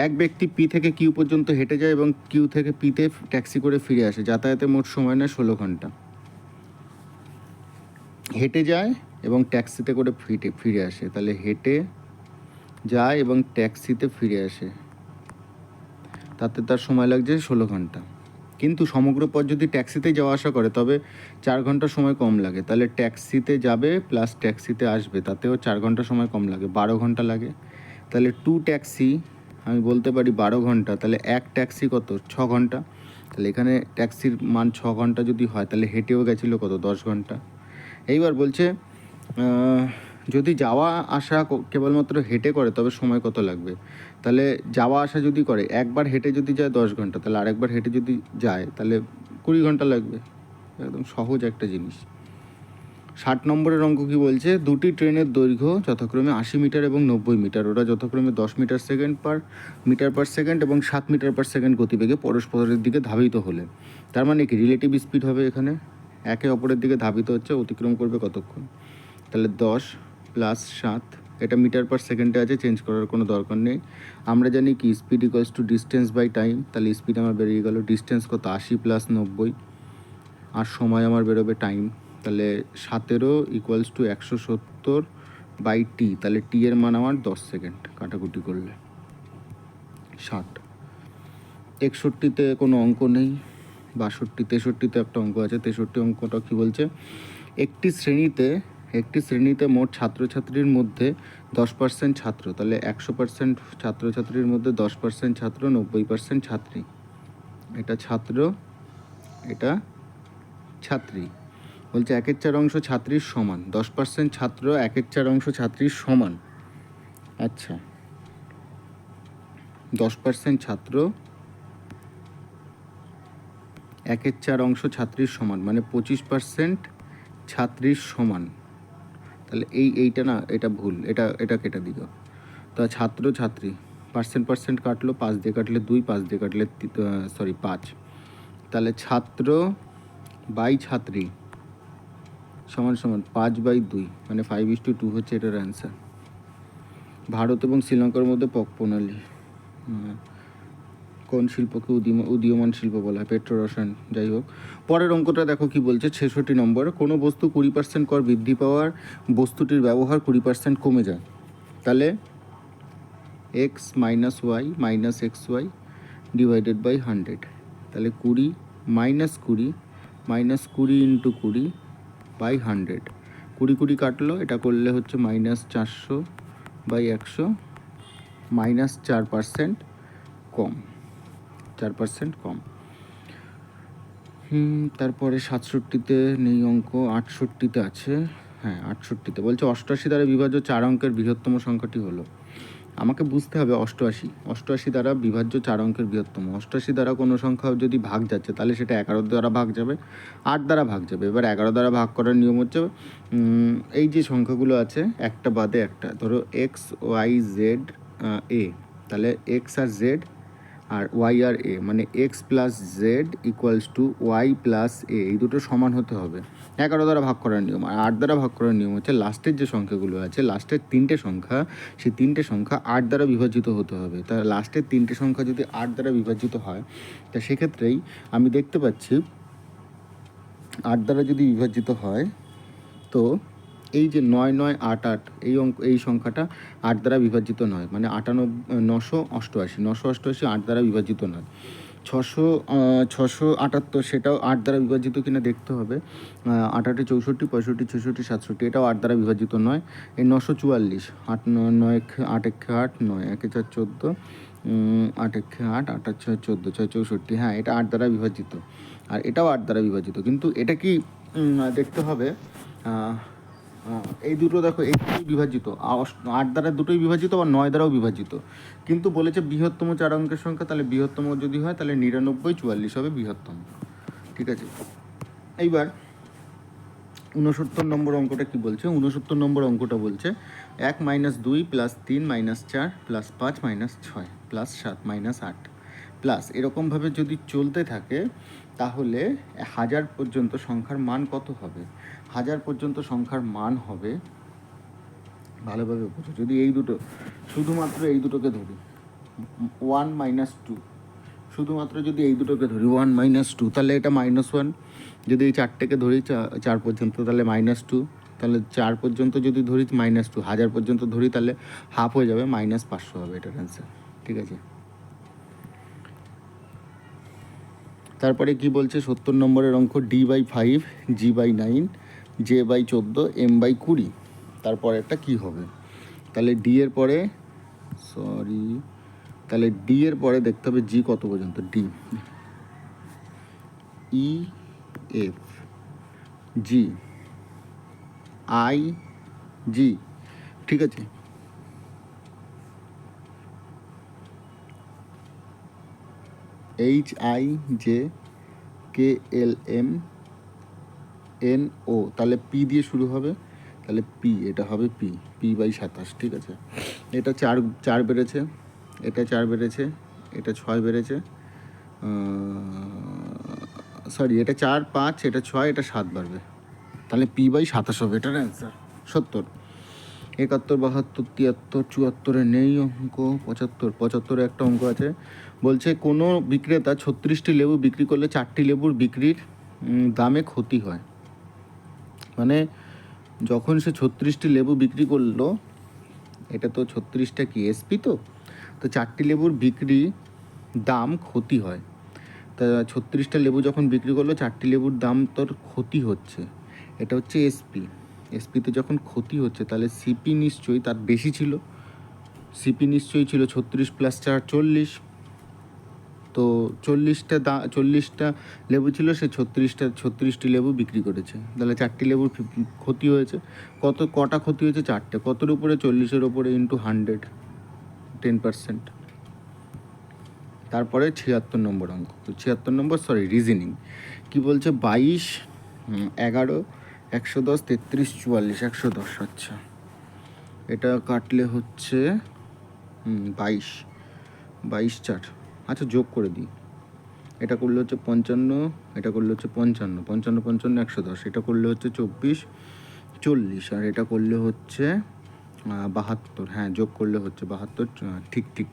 এক ব্যক্তি পি থেকে কিউ পর্যন্ত হেঁটে যায় এবং কিউ থেকে পিতে ট্যাক্সি করে ফিরে আসে, যাতায়াতে মোট সময় নেয় 16 ঘন্টা। হেঁটে যায় এবং ট্যাক্সিতে করে ফিরে আসে, তাহলে হেঁটে যায় এবং ট্যাক্সিতে ফিরে আসে, তাতে তার সময় লাগছে 16 ঘন্টা। কিন্তু সমগ্র পথ যদি ট্যাক্সিতে যাওয়া আসা করে তবে 4 ঘন্টা সময় কম লাগে। তাহলে ট্যাক্সিতে যাবে প্লাস ট্যাক্সিতে আসবে, তাতেও 4 ঘন্টা সময় কম লাগে, 12 ঘন্টা লাগে। তাহলে 2 ট্যাক্সি আমি বলতে পারি 12 ঘন্টা, তাহলে 1 ট্যাক্সি কত? 6 ঘন্টা। তাহলে এখানে ট্যাক্সির মান 6 ঘন্টা যদি হয়, তাহলে হেঁটেও গেছিলো কত? 10 ঘন্টা। এইবার বলছে যদি যাওয়া আসা কেবলমাত্র হেঁটে করে তবে সময় কত লাগবে? তাহলে যাওয়া আসা যদি করে, একবার হেঁটে যদি যায় 10 ঘন্টা, তাহলে আরেকবার হেঁটে যদি যায় তাহলে 20 ঘন্টা লাগবে। একদম সহজ একটা জিনিস। 60 নম্বরের অঙ্ক কী বলছে? দুটি ট্রেনের দৈর্ঘ্য যথাক্রমে 80 মিটার এবং 90 মিটার, ওরা যথাক্রমে 10 মিটার পার সেকেন্ড এবং 7 মিটার পার সেকেন্ড গতিবেগে পরস্পরের দিকে ধাবিত হলে, তার মানে কি রিলেটিভ স্পিড হবে এখানে, একে অপরের দিকে ধাবিত হচ্ছে, অতিক্রম করবে কতক্ষণ? তাহলে 10 + 7, এটা মিটার পার সেকেন্ডে আছে, চেঞ্জ করার কোনো দরকার নেই। আমরা জানি কি speed equals to distance by time, তাহলে স্পিড আমার বেরিয়ে গেল, ডিস্টেন্স কত? 80 + 90, আর সময় আমার বেরোবে টাইম, তাহলে 17 ইকুয়ালস টু 170/t, তাহলে টি এর মান আমার 10 সেকেন্ড, কাটাকুটি করলে 60। 61-তে কোনো অঙ্ক নেই, 62, 63-তে একটা অঙ্ক আছে। 63 অঙ্কটা কী বলছে? একটি শ্রেণীতে মোট ছাত্রছাত্রীর মধ্যে 10% ছাত্র, তাহলে 100% ছাত্রছাত্রীর মধ্যে 10% ছাত্র, 90% ছাত্রী। এটা ছাত্র, এটা ছাত্রী। বলছে 1/4 ছাত্রীর সমান, 10% ছাত্র 1/4 ছাত্রীর সমান। আচ্ছা, 10% ছাত্র 1/4 ছাত্রীর সমান মানে 25% ছাত্রীর সমান। তাহলে এইটা না, এটা ভুল, এটা কেটে দিল। তা ছাত্র ছাত্রী পার্সেন্ট কাটলো, 5 দিয়ে কাটলে 2, 5 দিয়ে কাটলে 5, তাহলে ছাত্র বাই ছাত্রী সমান 5/2, মানে 5:2 হচ্ছে এটার অ্যান্সার। ভারত এবং শ্রীলঙ্কার মধ্যে পক প্রণালী, কোন শিল্পকে উদীয়মান শিল্প বলা হয়? পেট্রোরসায়ন। যাই হোক, পরের অঙ্কটা দেখো কি বলছে, 66 নম্বর। কোনো বস্তু 20% কর বৃদ্ধি পাওয়ার বস্তুটির ব্যবহার 20% কমে যায়, তাহলে x minus y minus x y divided by 100, তাহলে 20 মাইনাস 20 ইন্টু 20 বাই 100, 20 কাটলো, এটা করলে হচ্ছে -400 বাই 100, -4% কম, 4% কম। তারপরে 67তে নেই অঙ্ক, 68তে আছে। হ্যাঁ, 68তে বলছে 88 দ্বারা বিভাজ্য 4 অঙ্কের বৃহত্তম সংখ্যাটি হলো। আমাকে বুঝতে হবে 88 দ্বারা বিভাজ্য 4 অঙ্কের বৃহত্তম। 88 দ্বারা কোনো সংখ্যা যদি ভাগ যাচ্ছে, তাহলে সেটা 11 দ্বারা ভাগ যাবে, 8 দ্বারা ভাগ যাবে। এবার 11 দ্বারা ভাগ করার নিয়ম হচ্ছে, এই যে সংখ্যাগুলো আছে একটা বাদে একটা, ধরো এক্স ওয়াই জেড এ, তাহলে এক্স আর জেড আর ওয়াই আর এ, মানে X plus Z equals to Y plus A, এই দুটো সমান হতে হবে। 11 দ্বারা ভাগ করার নিয়ম। আর 8 দ্বারা ভাগ করার নিয়ম হচ্ছে লাস্টের যে সংখ্যাগুলো আছে, লাস্টের 3টে সংখ্যা, সেই 3টে সংখ্যা 8 দ্বারা বিভাজিত হতে হবে। তা লাস্টের 3টে সংখ্যা যদি 8 দ্বারা বিভাজিত হয়, তা সেক্ষেত্রেই আমি দেখতে পাচ্ছি 8 দ্বারা যদি বিভাজিত হয়, তো এই যে 9 9 8 8 এই সংখ্যাটা 8 দ্বারা বিভাজিত নয়, মানে 988 8 দ্বারা বিভাজিত নয়। 678 সেটাও 8 দ্বারা বিভাজিত কিনা দেখতে হবে। 8 8 64, 65 66 67, এটাও 8 দ্বারা বিভাজিত নয়। এই 944, 8 9 8 1 8 9 1 4 14, 8 1 8 8 8 6 14 6 64, হ্যাঁ এটা 8 দ্বারা বিভাজিত। আর এটাও 8 দ্বারা বিভাজিত, কিন্তু এটা কি দেখতে হবে, এই দুটো দেখো, এই দুটোই বিভাজিত, 8 দ্বারা দুটোই বিভাজিত, বা 9 দ্বারাও বিভাজিত, কিন্তু বলেছে বৃহত্তম 4 অঙ্কের সংখ্যা, তাহলে বৃহত্তম যদি হয় তাহলে 99 44 হবে বৃহত্তম। ঠিক আছে, এইবার 69 নম্বর অঙ্কটা কি বলছে? 69 নম্বর অঙ্কটা বলছে 1 - 2 + 3 - 4 + 5 - 6 + 7 - 8 প্লাস, এরকমভাবে যদি চলতে থাকে, তাহলে 1000 পর্যন্ত সংখ্যার মান কত হবে? 1000 পর্যন্ত সংখ্যার মান হবে, ভালোভাবে বোঝো, যদি এই দুটো, শুধুমাত্র এই দুটোকে ধরি, 1 - 2, শুধুমাত্র যদি এই দুটোকে ধরি 1 - 2, তাহলে এটা -1। যদি এই 4টেকে ধরি 4 পর্যন্ত, তাহলে -2, তাহলে 4 পর্যন্ত যদি ধরি -2, 1000 পর্যন্ত ধরি তাহলে হাফ হয়ে যাবে, -500 হবে এটার অ্যান্সার। ঠিক আছে, তারপরে কি বলছে 70 নম্বরের অঙ্ক, D/5, G/9, J/14, M/20, তারপরে একটা কী হবে? তাহলে ডি এর পরে, তাহলে ডি এর পরে দেখতে হবে জি কত পর্যন্ত, D, E, F, G, I, G. ঠিক আছে, HI, J, KL, M, N, O, তাহলে পি দিয়ে শুরু হবে, তাহলে পি, এটা হবে P/27। ঠিক আছে, এটা 4 বেড়েছে, এটা 4 বেড়েছে, এটা 6 বেড়েছে, সরি, এটা 4 5, এটা 6, এটা 7 বাড়বে, তাহলে P/27 হবে এটার অ্যান্সার। 70, 71 72 73 74-এ নেই অঙ্ক। 75-এ একটা অঙ্ক আছে, বলছে কোনো বিক্রেতা 36টি লেবু বিক্রি করলে 4টি লেবুর বিক্রির দামে ক্ষতি হয়। মানে যখন সে 36টি লেবু বিক্রি করলো, এটা তো 36টা কি এসপি, তো 4টি লেবুর বিক্রি দাম ক্ষতি হয়। তা 36টা লেবু যখন বিক্রি করলো, 4টি লেবুর দাম তোর ক্ষতি হচ্ছে, এটা হচ্ছে এসপি। এসপিতে যখন ক্ষতি হচ্ছে, তাহলে সিপি নিশ্চয়ই তার বেশি ছিল, সিপি নিশ্চয়ই ছিল 36 + 4 40, তো 40টা লেবু ছিল, সে 36টি লেবু বিক্রি করেছে, তাহলে 4টি লেবুর ক্ষতি হয়েছে। কটা ক্ষতি হয়েছে? 4টে। কতর উপরে? 40-এর উপরে ইন্টু 100, 10%। তারপরে 76 নম্বর অঙ্ক, 76 নম্বর, রিজনিং কি বলছে? 22 11 110 33 44 110। আচ্ছা, এটা কাটলে হচ্ছে 22 22 4, আচ্ছা যোগ করে দিই, এটা করলে হচ্ছে 55, এটা করলে হচ্ছে 55 55 55 110, এটা করলে হচ্ছে 24 40, আর এটা করলে হচ্ছে 72, হ্যাঁ যোগ করলে হচ্ছে 72,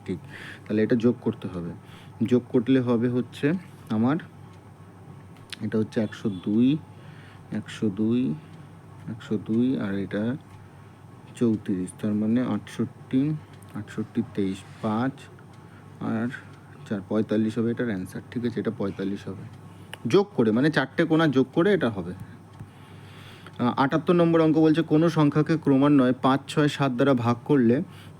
ঠিক। তাহলে এটা যোগ করতে হবে, যোগ করলে হবে হচ্ছে আমার, এটা হচ্ছে 102, 102, 102 আর এটা 34, তার মানে 68, 68, 23, 5 আর 4, 45 হবে এটার অ্যান্সার। ঠিক আছে, এটা 45 হবে যোগ করে, মানে 4টে কোণা যোগ করে এটা হবে। 78 নম্বর অঙ্ক বলছে কোনো সংখ্যাকে ক্রমান্বয়ে 5, 6, 7 দ্বারা ভাগ করলে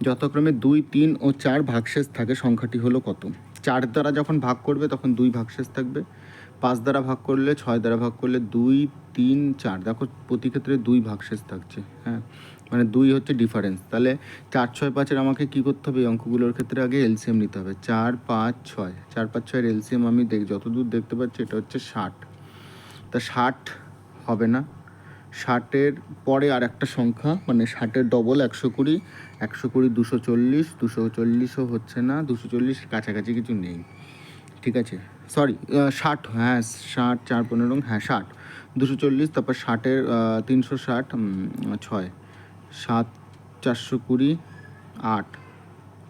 যথাক্রমে 2, 3 ও 4 ভাগশেষ থাকে, সংখ্যাটি হলো কত? 4 দ্বারা যখন ভাগ করবে তখন 2 ভাগশেষ থাকবে, 5 দ্বারা ভাগ করলে, 6 দ্বারা ভাগ করলে 2, 3, 4, দেখো প্রতি ক্ষেত্রে 2 ভাগশেষ থাকছে। হ্যাঁ, মানে 2 হচ্ছে ডিফারেন্স। তাহলে 4, 6, 5-এর আমাকে কী করতে হবে? এই অঙ্কগুলোর ক্ষেত্রে আগে এলসিএম নিতে হবে। 4, 5, 6, 4, 5, 6-এর এলসিএম আমি যতদূর দেখতে পাচ্ছি এটা হচ্ছে 60। তা 60 হবে না, 60-এর পরে আর একটা সংখ্যা, মানে 60-এর ডবল 120, 120, 240, 240ও হচ্ছে না, 240 কাছাকাছি কিছু নেই। ঠিক আছে, সরি 60, হ্যাঁ 60, 4, 15, হ্যাঁ 60, 240, তারপর 60-এর 360, 6, 7, 420, 8,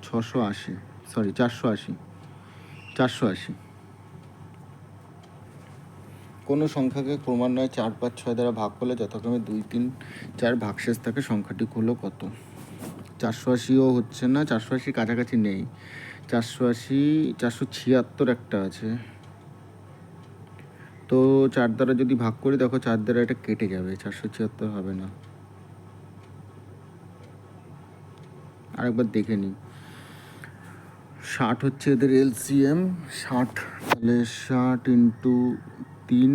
680, সরি 480, 480। কোনো সংখ্যাকে ক্রমান্বয়ে 4, 5, 6 দ্বারা ভাগ করলে যথাক্রমে 2, 3, 4 ভাগশেষ থাকে, সংখ্যাটি হলো কত? 480ও হচ্ছে না, 480 কাছাকাছি নেই, 480, 476 একটা আছে। তো 4 দ্বারা যদি ভাগ করি, দেখো 4 দ্বারা এটা কেটে যাবে, 476 হবে না। আরেকবার দেখে নিই। 60 হচ্ছে এদের এলসিএম, 60, তাহলে 60 ইন্টু 3,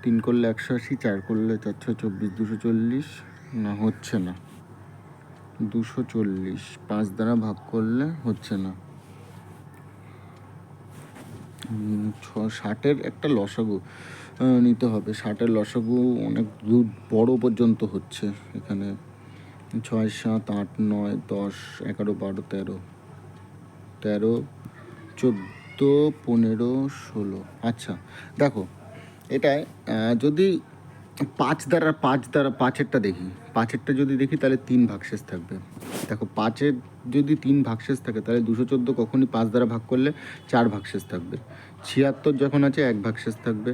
3 করলে 180, 4 করলে 424, 240, না হচ্ছে না, 240, 5 দ্বারা ভাগ করলে হচ্ছে না। 60-এর একটা লসাগু নিতে হবে, 60-এর লসাগু অনেক দূর বড় পর্যন্ত হচ্ছে এখানে, 6, 7, 8, 9, 10, 11, 12, 13, 13, 14, 15, 16। আচ্ছা দেখো, এটায় যদি 5-এরটা দেখি, 5-এরটা যদি দেখি তাহলে 3 ভাগশেষ থাকবে। দেখো 5-এর যদি 3 ভাগশেষ থাকে তাহলে 214 কখনই 5 দ্বারা ভাগ করলে 4 ভাগশেষ থাকবে। 76 যখন আছে 1 ভাগশেষ থাকবে।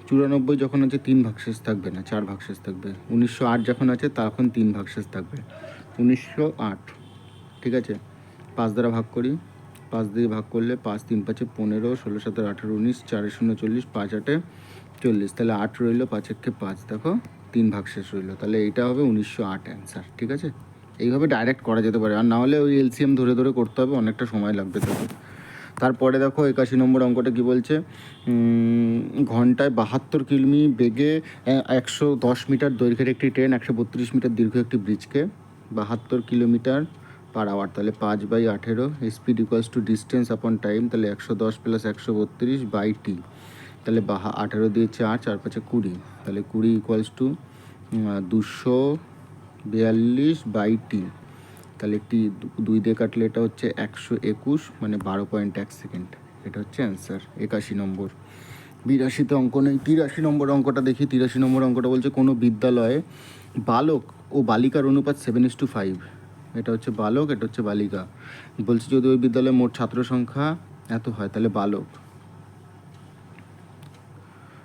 94 যখন আছে 3 ভাগশেষ থাকবে না, 4 ভাগশেষ থাকবে। 1908 যখন আছে তখন 3 ভাগশেষ থাকবে, 1908। ঠিক আছে, 5 দ্বারা ভাগ করি, 5 দিয়ে ভাগ করলে 5, 3, 5, 15, 16, 17, 18, 19, 4, 0, 40, 5, 8, 40, তাহলে 8 রইলো, 5 একে 5, দেখো 3 ভাগশেষ রইলো, তাহলে এইটা হবে 1908 অ্যান্সার। ঠিক আছে, এইভাবে ডাইরেক্ট করা যেতে পারে, আর না হলে ওই এলসিএম ধরে ধরে করতে হবে, অনেকটা সময় লাগবে তবে। তারপরে দেখো 81 নম্বর অঙ্কটা কি বলছে? ঘন্টায় 72 কিমি বেগে 110 মিটার দৈর্ঘ্যের একটি ট্রেন 132 মিটার দীর্ঘ একটি ব্রিজকে 72 কিলোমিটার পার আওয়ার, তাহলে 5/18, স্পিড ইকুয়ালস টু ডিস্টেন্স আপন টাইম, তাহলে 110 প্লাস 132 বাই টি, তাহলে 18 দিয়ে 4, 4, 5, 20, তাহলে 20 ইকুয়ালস টু 242 বাই টি, তাহলে একটি 2 দিয়ে কাটলে এটা হচ্ছে 121, মানে 12.1 সেকেন্ড। এটা হচ্ছে অ্যান্সার 81 নম্বর। 82তে অঙ্ক নেই, 83 নম্বর অঙ্কটা দেখি। 83 নম্বর অঙ্কটা বলছে কোনো বিদ্যালয়ে বালক ও বালিকার অনুপাত 7:5, এটা হচ্ছে বালক, এটা হচ্ছে বালিকা। বলছে যদি ওই বিদ্যালয়ে মোট ছাত্র সংখ্যা এত হয় তাহলে বালক,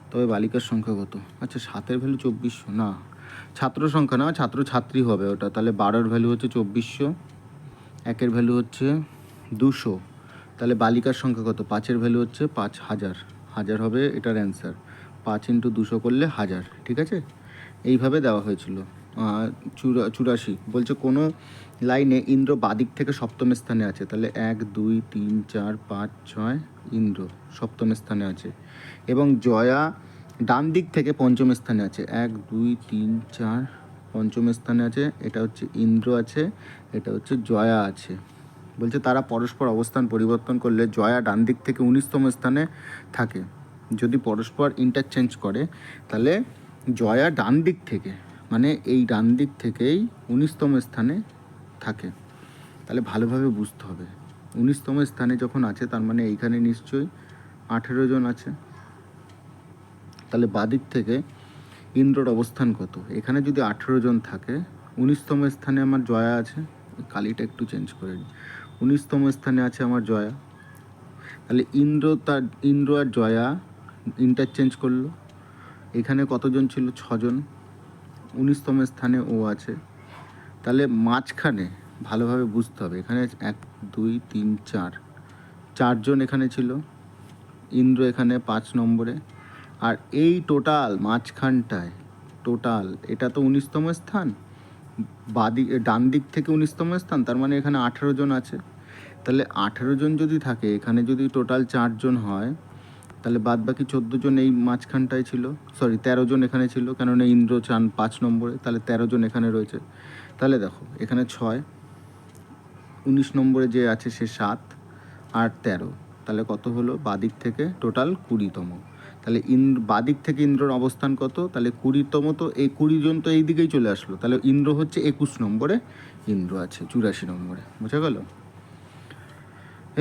তবে বালিকার সংখ্যা কত? আচ্ছা 7-এর ভ্যালু 2400, না ছাত্র সংখ্যা না, ছাত্র ছাত্রী হবে ওটা, তাহলে 12-এর ভ্যালু হচ্ছে 2400, 1-এর ভ্যালু হচ্ছে 200, তাহলে বালিকার সংখ্যা কত? 5-এর ভ্যালু হচ্ছে 5000, 1000 হবে এটার অ্যান্সার। 5 ইন্টু 200 করলে 1000। ঠিক আছে, এইভাবে দেওয়া হয়েছিল। 84 বলছে কোনো লাইনে ইন্দ্র বাদিক থেকে সপ্তম স্থানে আছে, তাহলে 1, 2, 3, 4, 5, 6 ইন্দ্র সপ্তম স্থানে আছে, এবং জয়া ডান দিক থেকে পঞ্চম স্থানে আছে, 1, 2, 3, 4 পঞ্চম স্থানে আছে, এটা হচ্ছে ইন্দ্র আছে, এটা হচ্ছে জয়া আছে। বলছে তারা পরস্পর অবস্থান পরিবর্তন করলে জয়া ডান দিক থেকে 19তম স্থানে থাকে, যদি পরস্পর ইন্টারচেঞ্জ করে তাহলে জয়া ডান দিক থেকে, মানে এই ডান দিক থেকেই 19তম স্থানে থাকে। তাহলে ভালোভাবে বুঝতে হবে, 19তম স্থানে যখন আছে তার মানে এইখানে নিশ্চয়ই 18 জন আছে, তাহলে বাদিক থেকে ইন্দ্রর অবস্থান কত? এখানে যদি 18 জন থাকে, 19তম স্থানে আমার জয়া আছে, কালিটা একটু চেঞ্জ করে নিই, 19তম স্থানে আছে আমার জয়া, তাহলে ইন্দ্র আর জয়া ইন্টারচেঞ্জ করলো। এখানে কতজন ছিল? 6জন। 19তম স্থানে ও আছে। তাহলে মাঝখানে ভালোভাবে বুঝতে হবে, এখানে 1 2 3 4জন এখানে ছিল, ইন্দ্র এখানে 5 নম্বরে। আর এই টোটাল মাঝখানটায় টোটাল এটা তো 19তম স্থান, ডান দিক থেকে 19তম স্থান, তার মানে এখানে 18 জন আছে। তাহলে 18 জন যদি থাকে, এখানে যদি টোটাল 4 জন হয়, তাহলে বাদ বাকি 14 জন এই মাঝখানটায় ছিল, 13 জন এখানে ছিল, কেননা ইন্দ্র 5 নম্বরে, তাহলে 13 জন এখানে রয়েছে। তাহলে দেখো এখানে 6, 19 নম্বরে যে আছে সে 7 আর 13, তাহলে কত হলো? বাদিক থেকে টোটাল 20তম। তাহলে বাদিক থেকে ইন্দ্রর অবস্থান কত? তাহলে 20তম, তো এই 20 জন তো এই দিকেই চলে আসলো, তাহলে ইন্দ্র হচ্ছে 21 নম্বরে, ইন্দ্র আছে 84 নম্বরে। বোঝা গেল?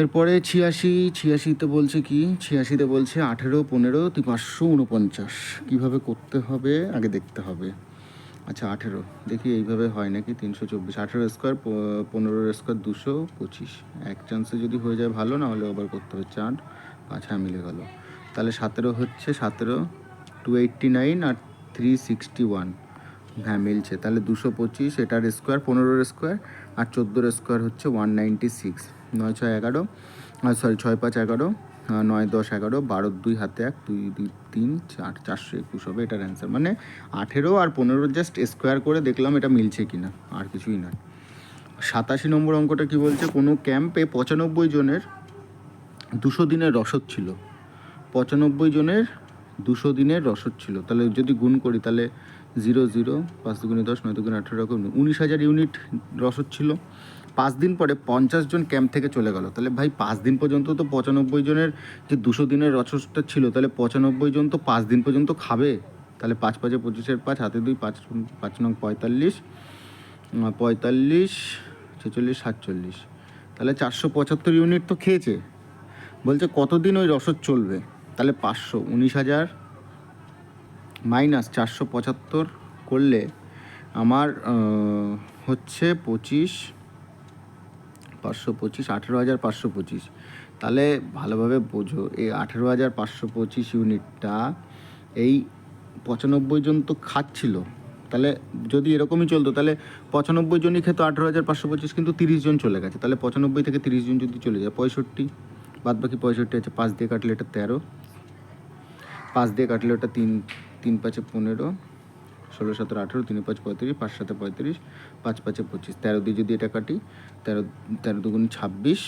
এরপরে 86তে বলছে কি? 86তে বলছে 18 15 549। কীভাবে করতে হবে আগে দেখতে হবে। আচ্ছা 18 দেখি এইভাবে হয় নাকি। 324, 18 স্কোয়ার 15 স্কোয়ার 225। এক চান্সে যদি হয়ে যায় ভালো, না হলে ওভার করতে হবে। 4 5, হ্যাঁ মিলে গেল। তাহলে 17 হচ্ছে 17 289 আর 361, হ্যাঁ মিলছে। তাহলে 225 এটার স্কোয়ার 15 স্কোয়ার আর 14 স্কোয়ার হচ্ছে 196। 9 6 11, 6 5 11, 9 10 11, 12 2 হাতে 1, 2 2 3 4, 421 হবে এটার অ্যান্সার। মানে 18 আর 15 জাস্ট স্কোয়ার করে দেখলাম এটা মিলছে কি না, আর কিছুই নয়। 87 নম্বর অঙ্কটা কি বলছে? কোনো ক্যাম্পে 95 জনের 200 দিনের রসদ ছিল। 95 জনের 200 দিনের রসদ ছিল। তাহলে যদি গুণ করি তাহলে 0 0, 5 দুগুণে 10, 9 দুগুণে 18, 19,000 ইউনিট রসদ ছিল। 5 দিন পরে 50 জন ক্যাম্প থেকে চলে গেল। তাহলে ভাই 5 দিন পর্যন্ত তো 95 জনের যে 200 দিনের রসদটা ছিল, তাহলে 95 জন তো 5 দিন পর্যন্ত খাবে। তাহলে 5 5 25 5 হাতে 2, 5 5 9 45, 45 46 47, তাহলে 475 ইউনিট তো খেয়েছে। বলছে কতদিন ওই রসদ চলবে? তাহলে 500, 19,000 মাইনাস 475 করলে আমার হচ্ছে 25, 525, 18,525। তাহলে ভালোভাবে বোঝো, এই 18,525 ইউনিটটা এই 95 জন তো খাচ্ছিল। তাহলে যদি এরকমই চলতো, তাহলে 95 জনই খেত 18,525, কিন্তু 30 জন চলে গেছে। তাহলে 95 থেকে 30 জন যদি চলে যায় 65, বাদ বাকি 65 আছে। 5 দিয়ে কাটলে এটা 13, 5 দিয়ে কাটলে ওটা 3 3 5 15, 16 17 18, 3 5 35, 5 7 35, 5 5 25, 13 দিয়ে যদি এটা কাটি 13 দুগুণ 26,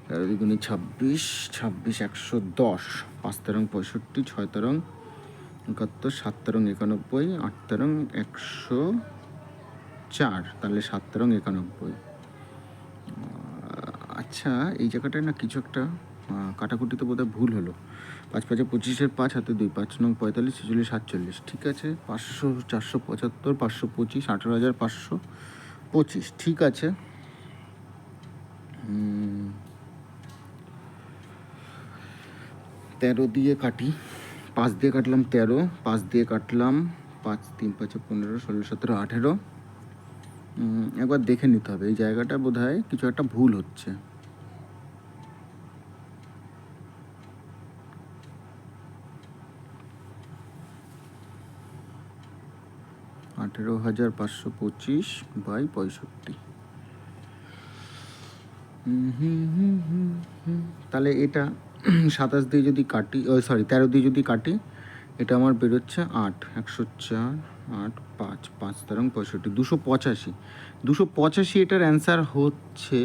13 দুগুণে 26, 26 110, 5 তেরং 65, 6 তেরং 71, 7 তেরং 91, 8 তেরং 104, তাহলে 7 তেরং 91। আচ্ছা এই জায়গাটায় না কিছু একটা কাটাকুটিতে বোধহয় ভুল হলো। 5 5 25, 5 হাতে 2, 5 9 45, 46 47, ঠিক আছে। 500 475, 525, 18,525, ঠিক আছে। 13 দিয়ে কাটি, 5 দিয়ে কাটলাম 13, 5 দিয়ে কাটলাম 5 3 5 15, 16 17 18। একবার দেখে নিতে হবে এই জায়গাটা, বোধহয় কিছু একটা ভুল হচ্ছে। 18,525 বাই 65। তাহলে এটা 27 দিয়ে যদি কাটি, 13 দিয়ে যদি কাটি, এটা আমার বেরোচ্ছে 8, 104, 8 5 5 তেরং 65, 285। 285 এটার অ্যান্সার হচ্ছে,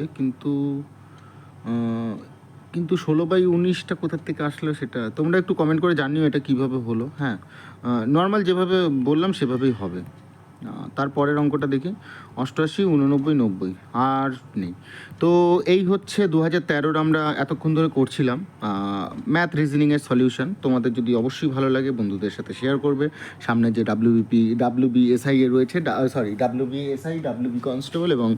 কিন্তু 16/19টা কোথার থেকে আসলো সেটা তোমরা একটু কমেন্ট করে জানিও এটা কিভাবে হলো। হ্যাঁ, নর্মাল যেভাবে বললাম সেভাবেই হবে। তারপরের অঙ্কটা দেখি, 88 89 90, আর নেই। তো এই হচ্ছে 2013 আমরা এতক্ষণ ধরে করছিলাম ম্যাথ রিজনিংয়ের সলিউশন। তোমাদের যদি অবশ্যই ভালো লাগে বন্ধুদের সাথে শেয়ার করবে। সামনে যে WBSI এ রয়েছে, WBSI, WB কনস্টেবল এবং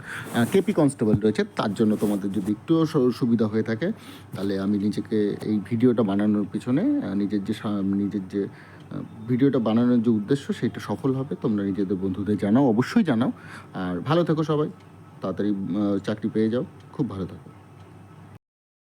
কেপি কনস্টেবল রয়েছে, তার জন্য তোমাদের যদি একটুও সুবিধা হয়ে থাকে, তাহলে আমি নিজেকে এই ভিডিওটা বানানোর পিছনে নিজের যে ভিডিওটা বানানোর যে উদ্দেশ্য সেটা সফল হবে। তোমরা নিজেদের বন্ধুদের জানাও, অবশ্যই জানাও। আর ভালো থেকো সবাই, তাড়াতাড়ি চাকরি পেয়ে যাও, খুব ভালো থাকো।